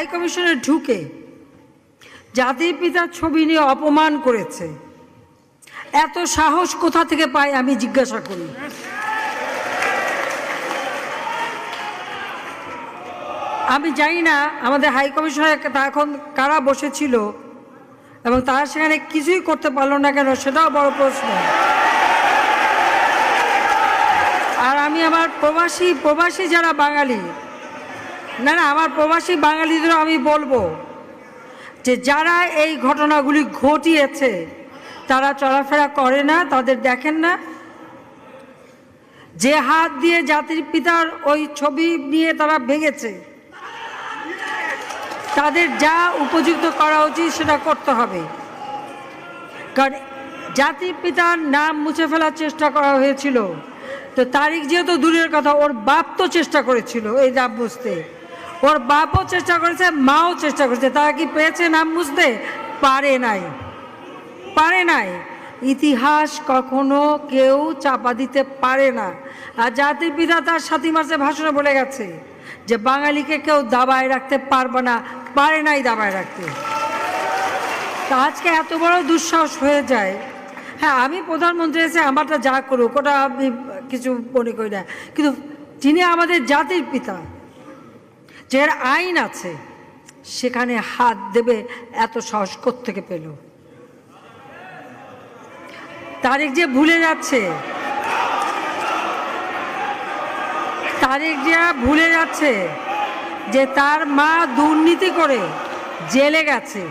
High কমিশনে ঢুকে জাতির পিতার ছবি নিয়ে অপমান করেছে, এত সাহস কোথা থেকে পায় আমি জিজ্ঞাসা করি। আমি জানি না আমাদের হাই কমিশনে এখন কারা বসেছিল এবং তারা সেখানে কিছুই করতে পারলো না কেন, সেটাও বড় প্রশ্ন। আর আমি আমার প্রবাসী যারা বাঙালি, না আমার প্রবাসী বাঙালিদেরও আমি বলবো যে যারা এই ঘটনাগুলি ঘটিয়েছে তারা চলাফেরা করে না, তাদের দেখেন না। যে হাত দিয়ে জাতির পিতার ওই ছবি নিয়ে তারা ভেঙেছে, তাদের যা উপযুক্ত করা উচিত সেটা করতে হবে। কারণ জাতির পিতার নাম মুছে ফেলার চেষ্টা করা হয়েছিল, তো তারিখ যেহেতু দূরের কথা, ওর বাপ তো চেষ্টা করেছিল এই নাম মুছতে, ওর বাপও চেষ্টা করেছে, মাও চেষ্টা করেছে। তারা কি পেয়েছে নাম মুছতে? পারে নাই। ইতিহাস কখনো কেউ চাপা দিতে পারে না। আর জাতির পিতা তার 7 মার্চে ভাষণে বলে গেছে যে বাঙালিকে কেউ দাবায় রাখতে পারবে না, পারে নাই দাবায় রাখতে। তা আজকে এত বড় দুঃসাহস হয়ে যায়। হ্যাঁ, আমি প্রধানমন্ত্রী এসে আমারটা যা করুক ওটা আমি কিছু মনে করি না, কিন্তু যিনি আমাদের জাতির পিতা, যে আইন আছে, সেখানে হাত দেবে এত সাহস কোত্থেকে পেল? তারেক যে ভুলে যাচ্ছে যে তার মা দুর্নীতি করে জেলে গেছে।